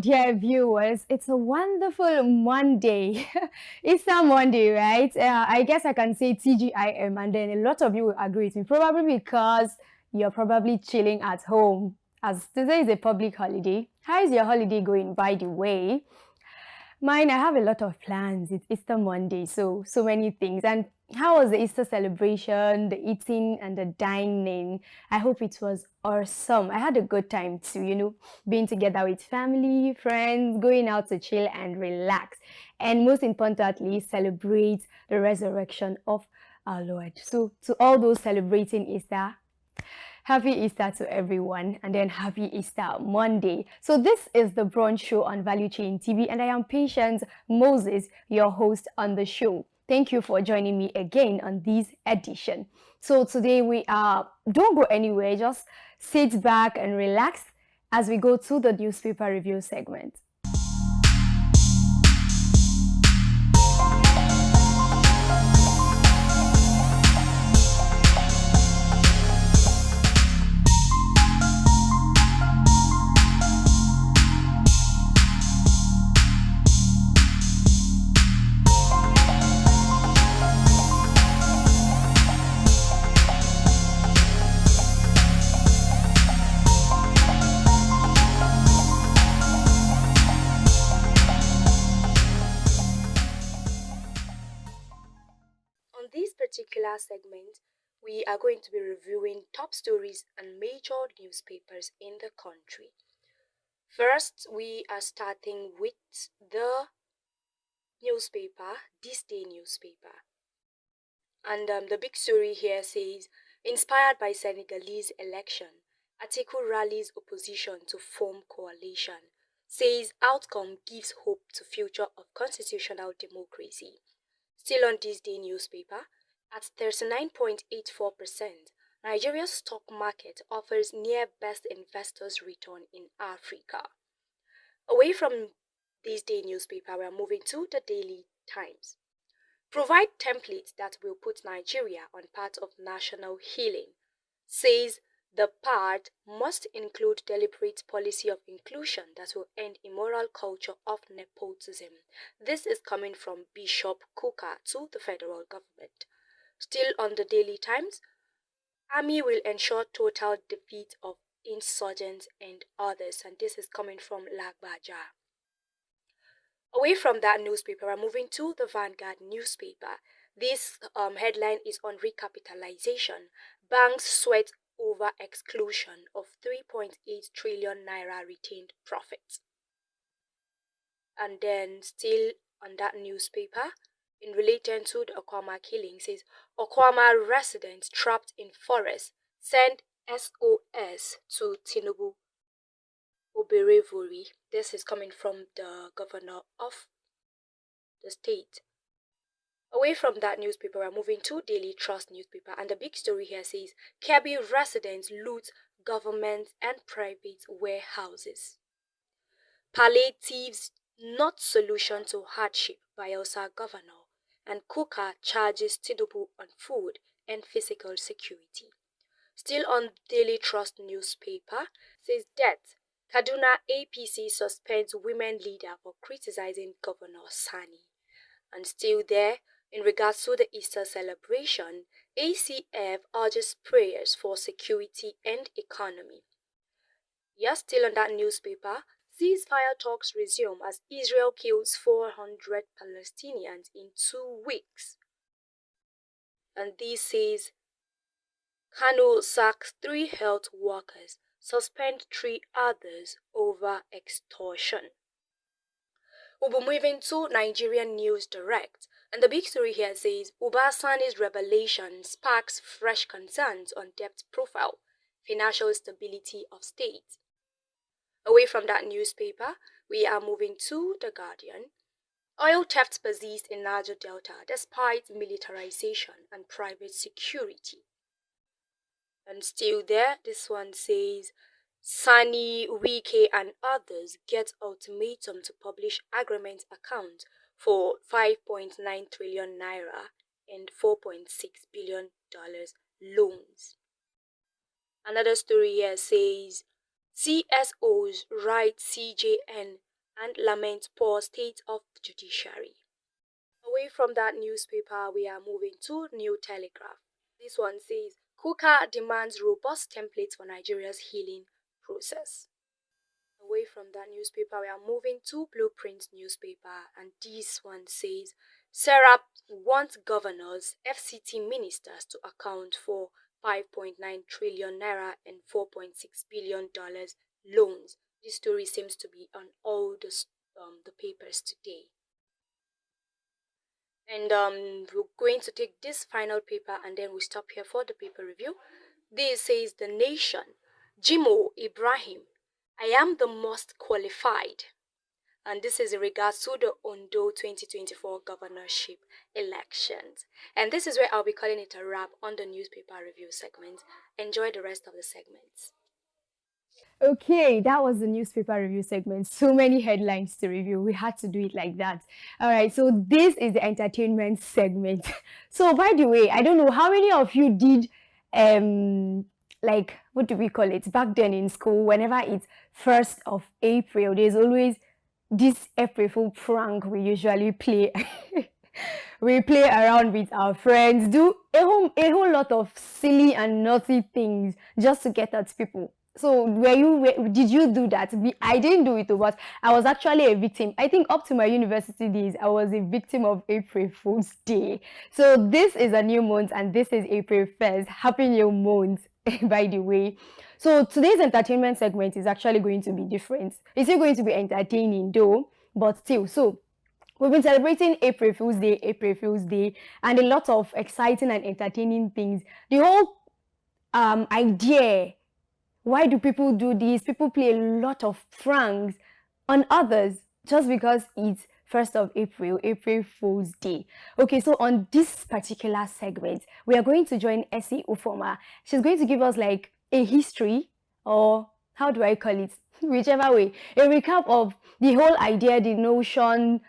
dear viewers. It's a wonderful Monday. Easter Monday, right? I guess I can say TGIM, and then a lot of you will agree with me, probably because you're probably chilling at home, as today is a public holiday. How is your holiday going, by the way? Mine, I have a lot of plans. It's Easter Monday, so many things. And how was the Easter celebration, the eating and the dining? I hope it was awesome. I had a good time too, being together with family, friends, going out to chill and relax. And most importantly, celebrate the resurrection of our Lord. So to all those celebrating Easter, happy Easter to everyone, and then happy Easter Monday. So this is the Brunch Show on Value Chain TV, and I am Patience Moses, your host on the show. Thank you for joining me again on this edition. So today we are, don't go anywhere, just sit back and relax as we go to the newspaper review segment. On this particular segment, we are going to be reviewing top stories and major newspapers in the country. First, we are starting with the newspaper, This Day newspaper. And the big story here says, inspired by Senegalese election, Atiku rallies opposition to form coalition, says outcome gives hope to future of constitutional democracy. Still on this day newspaper, at 39.84%, Nigeria's stock market offers near best investors return in Africa. Away from this day newspaper, we are moving to the Daily Times. Provide templates that will put Nigeria on path of national healing, says the part must include deliberate policy of inclusion that will end immoral culture of nepotism. This is coming from Bishop Kuka to the federal government. Still on the Daily Times, Army will ensure total defeat of insurgents and others, and this is coming from Lagbaja. Away from that newspaper, we're moving to the Vanguard newspaper. This headline is on recapitalization. Banks sweat over exclusion of 3.8 trillion naira retained profits. And then still on that newspaper, in relation to the Okwama killing, says Okwama residents trapped in forest send SOS to Tinubu Oberevori. This is coming from the governor of the state. Away from that newspaper, we're moving to Daily Trust newspaper, and the big story here says Kebbi residents loot government and private warehouses. Palliatives not solution to hardship, Bayelsa governor, and Kuka charges Tinubu on food and physical security. Still on Daily Trust newspaper, says death. Kaduna APC suspends women leader for criticizing Governor Sani. And still there, in regards to the Easter celebration, ACF urges prayers for security and economy. Yes, still on that newspaper, ceasefire talks resume as Israel kills 400 Palestinians in 2 weeks. And this says Kano sacks 3 health workers, suspend 3 others over extortion. We'll be moving to Nigerian News Direct, and the big story here says Ubasani's revelation sparks fresh concerns on debt profile, financial stability of state. Away from that newspaper, we are moving to The Guardian. Oil theft persists in Niger Delta despite militarization and private security. And still there, this one says Sani, Wike and others get ultimatum to publish agreement account for 5.9 trillion naira and $4.6 billion loans. Another story here says CSOs write CJN and lament poor state of judiciary. Away from that newspaper, we are moving to New Telegraph. This one says, Kuka demands robust templates for Nigeria's healing process. Away from that newspaper, we are moving to Blueprint newspaper, and this one says, Serap wants governors, FCT ministers to account for 5.9 trillion naira and $4.6 billion loans. This story seems to be on all the papers today. And we're going to take this final paper and then we stop here for the paper review. This says The Nation. Jimo Ibrahim, I am the most qualified. And this is in regards to the Ondo 2024 governorship elections. And this is where I'll be calling it a wrap on the newspaper review segment. Enjoy the rest of the segments. Okay, that was the newspaper review segment. So many headlines to review. We had to do it like that. All right, so this is the entertainment segment. So by the way, I don't know how many of you did like what do we call it back then in school, whenever it's 1st of April, there's always this April Fool prank we usually play. We play around with our friends, do a whole lot of silly and naughty things just to get at people. So did you do that? I didn't do it, but I was actually a victim. I think up to my university days, I was a victim of April Fool's Day. So this is a new month and this is April 1st. Happy new month, by the way. So today's entertainment segment is actually going to be different. It's still going to be entertaining though, but still. So we've been celebrating April Fool's Day, and a lot of exciting and entertaining things. The whole idea, why do people do this? People play a lot of pranks on others just because it's 1st of April, April Fool's Day. Okay, so on this particular segment, we are going to join Essie Ufoma. She's going to give us like a history, or how do I call it? Whichever way, a recap of the whole idea, the notion,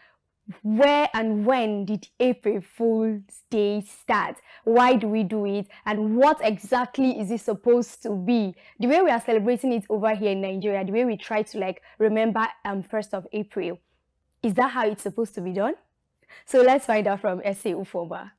where and when did April Fool's Day start? Why do we do it? And what exactly is it supposed to be? The way we are celebrating it over here in Nigeria, the way we try to like remember 1st of April, is that how it's supposed to be done? So let's find out from Essay Ufoma.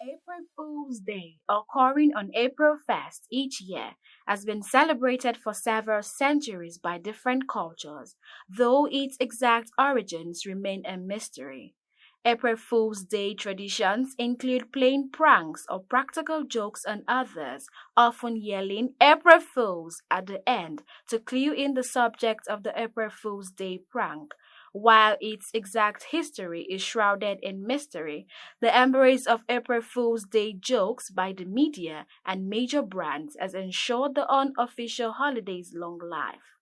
April Fool's Day, occurring on April 1st each year, has been celebrated for several centuries by different cultures, though its exact origins remain a mystery. April Fool's Day traditions include playing pranks or practical jokes on others, often yelling "April Fools" at the end to clue in the subject of the April Fool's Day prank. While its exact history is shrouded in mystery, the embrace of April Fool's Day jokes by the media and major brands has ensured the unofficial holiday's long life.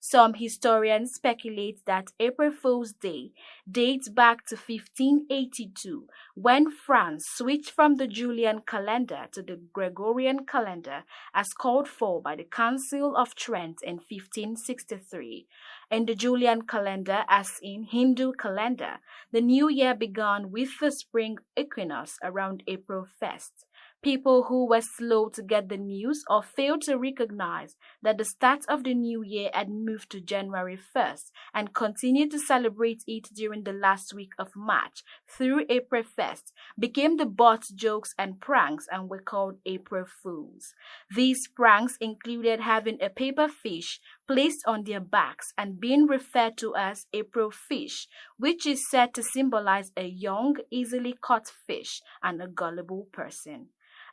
Some historians speculate that April Fool's Day dates back to 1582, when France switched from the Julian calendar to the Gregorian calendar as called for by the Council of Trent in 1563. In the Julian calendar, as in Hindu calendar, the new year began with the spring equinox around April 1st. People who were slow to get the news or failed to recognize that the start of the new year had moved to January 1st and continued to celebrate it during the last week of March through April 1st became the butt jokes and pranks and were called April Fools. These pranks included having a paper fish placed on their backs and being referred to as April fish, which is said to symbolize a young, easily caught fish and a gullible person.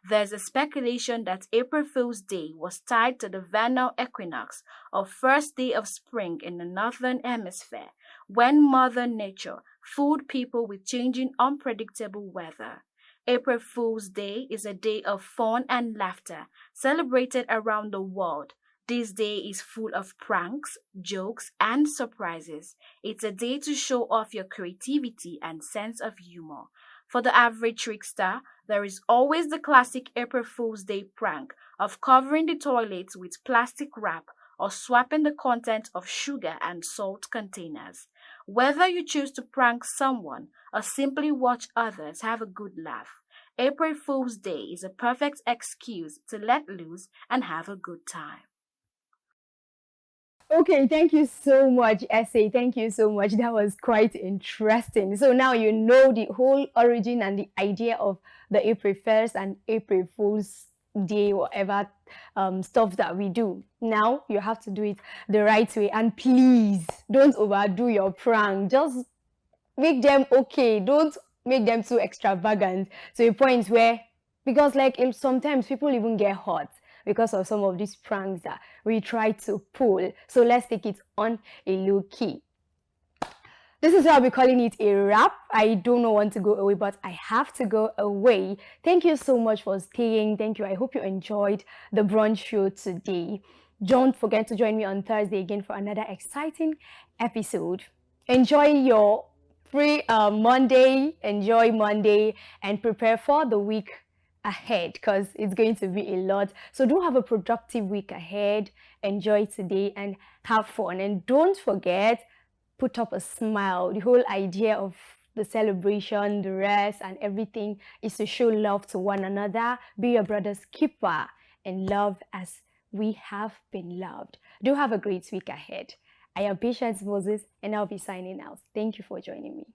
There's a speculation that April Fool's Day was tied to the vernal equinox, or first day of spring in the northern hemisphere, when Mother Nature fooled people with changing unpredictable weather. April Fool's Day is a day of fun and laughter, celebrated around the world. This day is full of pranks, jokes, and surprises. It's a day to show off your creativity and sense of humor. For the average trickster, there is always the classic April Fool's Day prank of covering the toilets with plastic wrap or swapping the content of sugar and salt containers. Whether you choose to prank someone or simply watch others have a good laugh, April Fool's Day is a perfect excuse to let loose and have a good time. Okay, thank you so much, Essay. Thank you so much. That was quite interesting. So now you know the whole origin and the idea of the April 1st and April Fool's Day, whatever stuff that we do. Now you have to do it the right way. And please don't overdo your prank. Just make them okay. Don't make them too extravagant to a point where, because like sometimes people even get hurt because of some of these pranks that we try to pull. So let's take it on a low key. This is why I'll be calling it a wrap. I don't want to go away, but I have to go away. Thank you so much for staying. Thank you. I hope you enjoyed the brunch show today. Don't forget to join me on Thursday again for another exciting episode. Enjoy your free Monday, enjoy Monday, and prepare for the week ahead because it's going to be a lot. So do have a productive week ahead. Enjoy today and have fun. And don't forget, put up a smile. The whole idea of the celebration, the rest, and everything is to show love to one another. Be your brother's keeper and love as we have been loved. Do have a great week ahead. I am Patience Moses and I'll be signing out. Thank you for joining me.